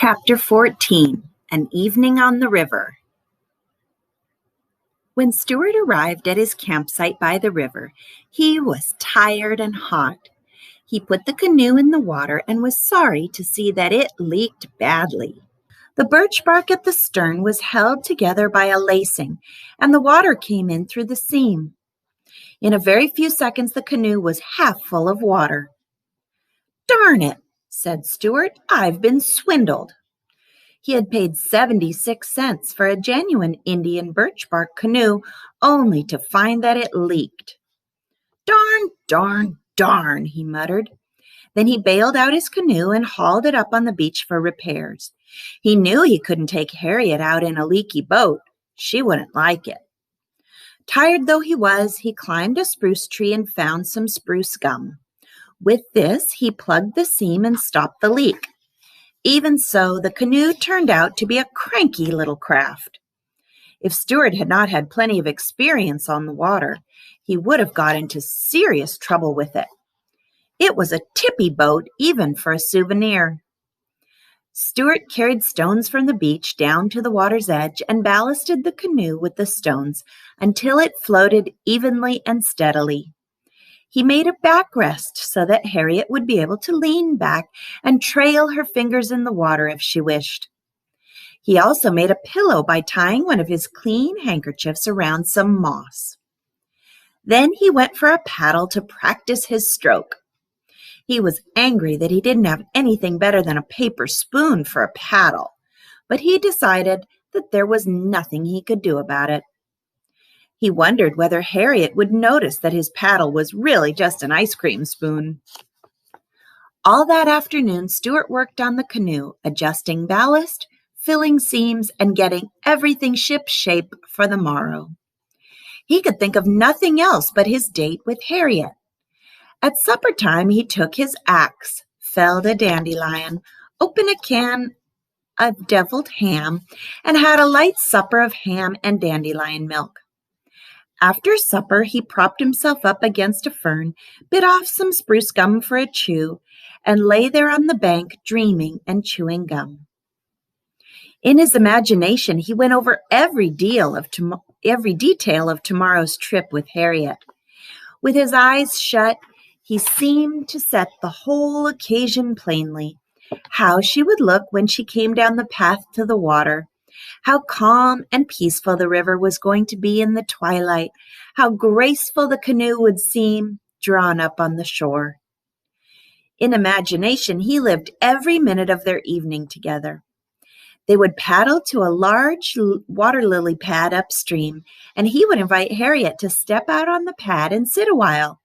Chapter 14, An Evening on the River. When Stuart arrived at his campsite by the river, he was tired and hot. He put the canoe in the water and was sorry to see that it leaked badly. The birch bark at the stern was held together by a lacing, and the water came in through the seam. In a very few seconds, the canoe was half full of water. "Darn it," said Stuart, "I've been swindled." He had paid 76 cents for a genuine Indian birch bark canoe, only to find that it leaked. "Darn, darn, darn," he muttered. Then he bailed out his canoe and hauled it up on the beach for repairs. He knew he couldn't take Harriet out in a leaky boat. She wouldn't like it. Tired though he was, he climbed a spruce tree and found some spruce gum. With this, he plugged the seam and stopped the leak. Even so, the canoe turned out to be a cranky little craft. If Stuart had not had plenty of experience on the water, he would have got into serious trouble with it. It was a tippy boat, even for a souvenir. Stuart carried stones from the beach down to the water's edge and ballasted the canoe with the stones until it floated evenly and steadily. He made a backrest so that Harriet would be able to lean back and trail her fingers in the water if she wished. He also made a pillow by tying one of his clean handkerchiefs around some moss. Then he went for a paddle to practice his stroke. He was angry that he didn't have anything better than a paper spoon for a paddle, but he decided that there was nothing he could do about it. He wondered whether Harriet would notice that his paddle was really just an ice cream spoon. All that afternoon, Stuart worked on the canoe, adjusting ballast, filling seams, and getting everything ship-shape for the morrow. He could think of nothing else but his date with Harriet. At supper time, he took his axe, felled a dandelion, opened a can of deviled ham, and had a light supper of ham and dandelion milk. After supper, he propped himself up against a fern, bit off some spruce gum for a chew, and lay there on the bank dreaming and chewing gum. In his imagination, he went over every detail of tomorrow's trip with Harriet. With his eyes shut, he seemed to set the whole occasion plainly: how she would look when she came down the path to the water, how calm and peaceful the river was going to be in the twilight, how graceful the canoe would seem drawn up on the shore. In imagination, he lived every minute of their evening together. They would paddle to a large water lily pad upstream, and he would invite Harriet to step out on the pad and sit a while.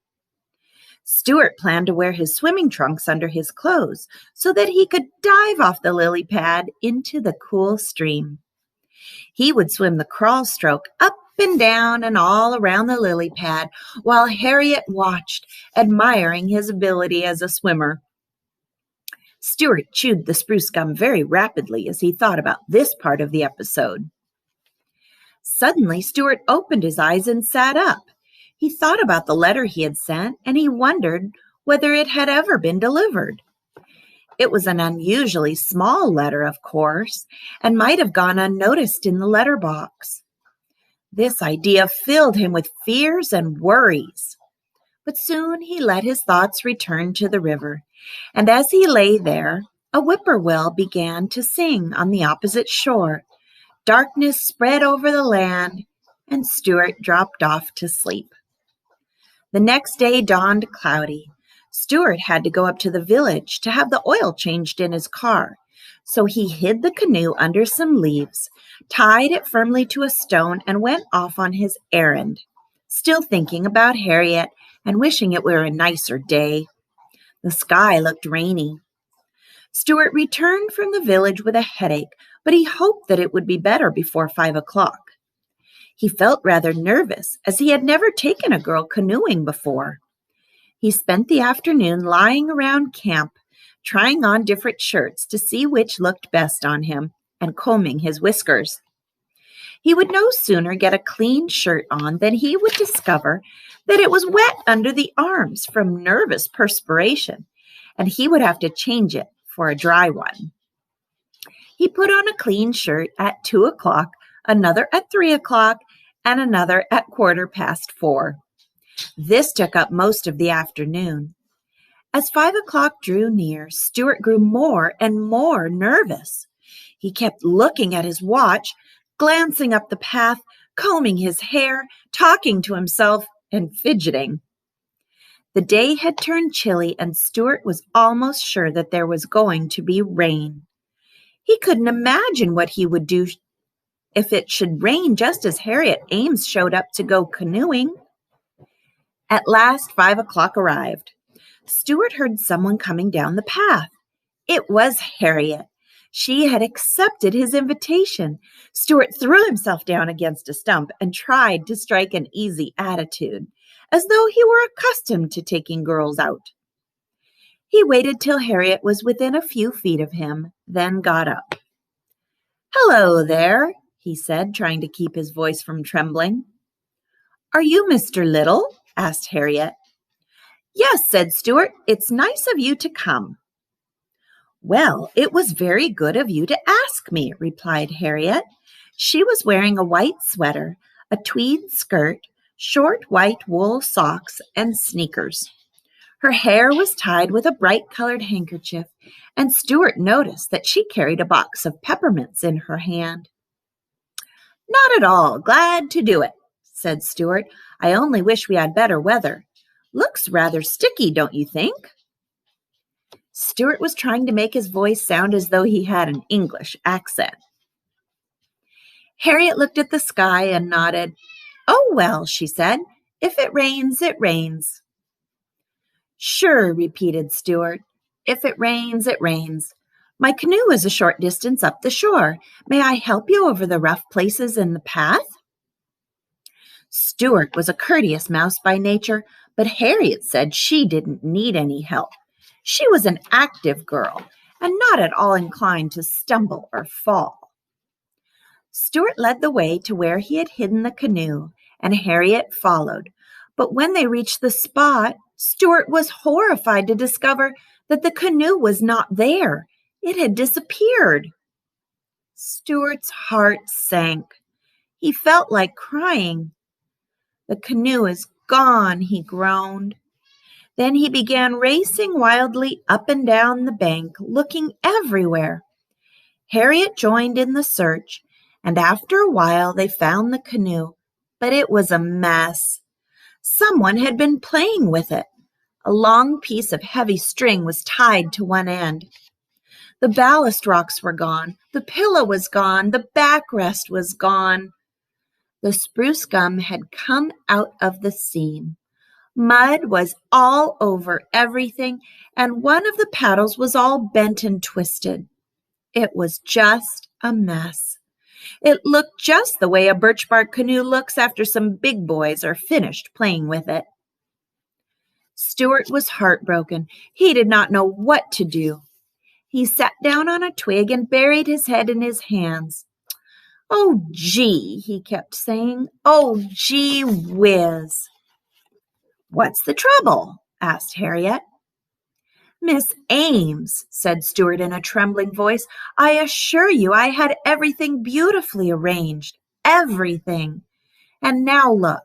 Stuart planned to wear his swimming trunks under his clothes so that he could dive off the lily pad into the cool stream. He would swim the crawl stroke up and down and all around the lily pad while Harriet watched, admiring his ability as a swimmer. Stuart chewed the spruce gum very rapidly as he thought about this part of the episode. Suddenly, Stuart opened his eyes and sat up. He thought about the letter he had sent, and he wondered whether it had ever been delivered. It was an unusually small letter, of course, and might have gone unnoticed in the letter box. This idea filled him with fears and worries. But soon he let his thoughts return to the river, and as he lay there, a whippoorwill began to sing on the opposite shore. Darkness spread over the land, and Stuart dropped off to sleep. The next day dawned cloudy. Stuart had to go up to the village to have the oil changed in his car, so he hid the canoe under some leaves, tied it firmly to a stone, and went off on his errand, still thinking about Harriet and wishing it were a nicer day. The sky looked rainy. Stuart returned from the village with a headache, but he hoped that it would be better before 5 o'clock. He felt rather nervous, as he had never taken a girl canoeing before. He spent the afternoon lying around camp, trying on different shirts to see which looked best on him, and combing his whiskers. He would no sooner get a clean shirt on than he would discover that it was wet under the arms from nervous perspiration, and he would have to change it for a dry one. He put on a clean shirt at 2 o'clock, another at 3 o'clock, and another at 4:15. This took up most of the afternoon. As 5 o'clock drew near, Stuart grew more and more nervous. He kept looking at his watch, glancing up the path, combing his hair, talking to himself, and fidgeting. The day had turned chilly, and Stuart was almost sure that there was going to be rain. He couldn't imagine what he would do if it should rain just as Harriet Ames showed up to go canoeing. At last 5 o'clock arrived. Stuart heard someone coming down the path. It was Harriet. She had accepted his invitation. Stuart threw himself down against a stump and tried to strike an easy attitude, as though he were accustomed to taking girls out. He waited till Harriet was within a few feet of him, then got up. "Hello there," he said, trying to keep his voice from trembling. "Are you Mr. Little?" asked Harriet. "Yes," said Stuart. "It's nice of you to come." "Well, it was very good of you to ask me," replied Harriet. She was wearing a white sweater, a tweed skirt, short white wool socks, and sneakers. Her hair was tied with a bright-colored handkerchief, and Stuart noticed that she carried a box of peppermints in her hand. "Not at all. Glad to do it," said Stuart. "I only wish we had better weather. Looks rather sticky, don't you think?" Stuart was trying to make his voice sound as though he had an English accent. Harriet looked at the sky and nodded. "Oh, well," she said, "if it rains, it rains." "Sure," repeated Stuart. "If it rains, it rains. My canoe is a short distance up the shore. May I help you over the rough places in the path?" Stuart was a courteous mouse by nature, but Harriet said she didn't need any help. She was an active girl and not at all inclined to stumble or fall. Stuart led the way to where he had hidden the canoe, and Harriet followed. But when they reached the spot, Stuart was horrified to discover that the canoe was not there. It had disappeared. Stuart's heart sank. He felt like crying. "The canoe is gone," he groaned. Then he began racing wildly up and down the bank, looking everywhere. Harriet joined in the search, and after a while they found the canoe, but it was a mess. Someone had been playing with it. A long piece of heavy string was tied to one end. The ballast rocks were gone, the pillow was gone, the backrest was gone. The spruce gum had come out of the seam. Mud was all over everything, and one of the paddles was all bent and twisted. It was just a mess. It looked just the way a birch bark canoe looks after some big boys are finished playing with it. Stuart was heartbroken. He did not know what to do. He sat down on a twig and buried his head in his hands. "Oh, gee," he kept saying. "Oh, gee whiz." "What's the trouble?" asked Harriet. "Miss Ames," said Stuart in a trembling voice, "I assure you I had everything beautifully arranged. Everything. And now look."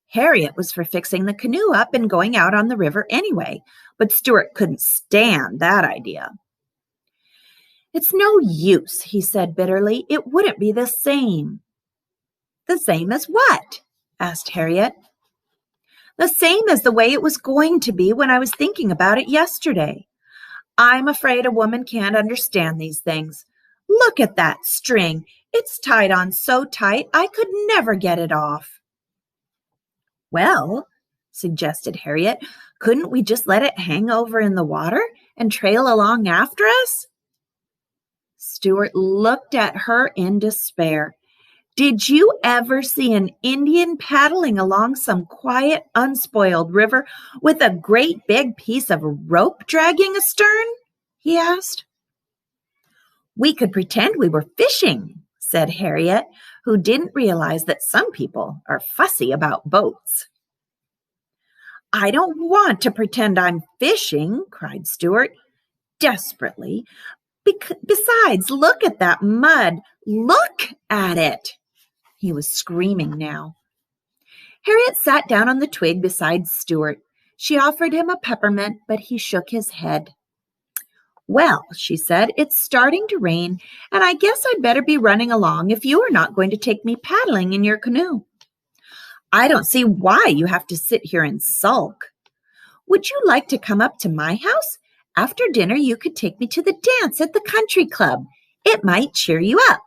Harriet was for fixing the canoe up and going out on the river anyway, but Stuart couldn't stand that idea. "It's no use," he said bitterly. "It wouldn't be the same." "The same as what?" asked Harriet. "The same as the way it was going to be when I was thinking about it yesterday. I'm afraid a woman can't understand these things. Look at that string. It's tied on so tight I could never get it off." "Well," suggested Harriet, "couldn't we just let it hang over in the water and trail along after us?" Stuart looked at her in despair. Did you ever see an Indian paddling along some quiet, unspoiled river with a great big piece of rope dragging astern? He asked. "We could pretend we were fishing," said Harriet, who didn't realize that some people are fussy about boats. "I don't want to pretend I'm fishing," cried Stuart desperately. Besides, look at that mud. Look at it. He was screaming now. Harriet sat down on the twig beside Stuart. She offered him a peppermint, but he shook his head. Well, she said, it's starting to rain, and I guess I'd better be running along if you are not going to take me paddling in your canoe. I don't see why you have to sit here and sulk. Would you like to come up to my house? After dinner, you could take me to the dance at the country club. It might cheer you up.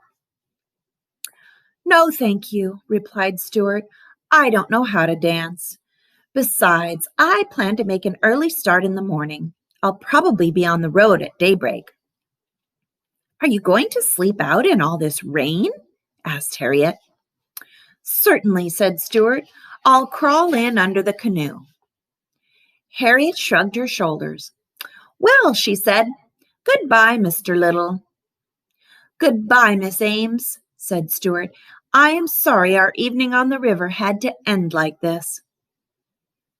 No, thank you, replied Stuart. I don't know how to dance. Besides, I plan to make an early start in the morning. I'll probably be on the road at daybreak. Are you going to sleep out in all this rain? Asked Harriet. Certainly, said Stuart. I'll crawl in under the canoe. Harriet shrugged her shoulders. Well, she said, goodbye, Mr. Little. Goodbye, Miss Ames, said Stuart. I am sorry our evening on the river had to end like this.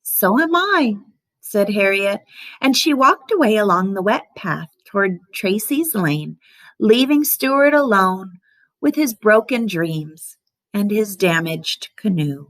So am I, said Harriet, and she walked away along the wet path toward Tracy's Lane, leaving Stuart alone with his broken dreams and his damaged canoe.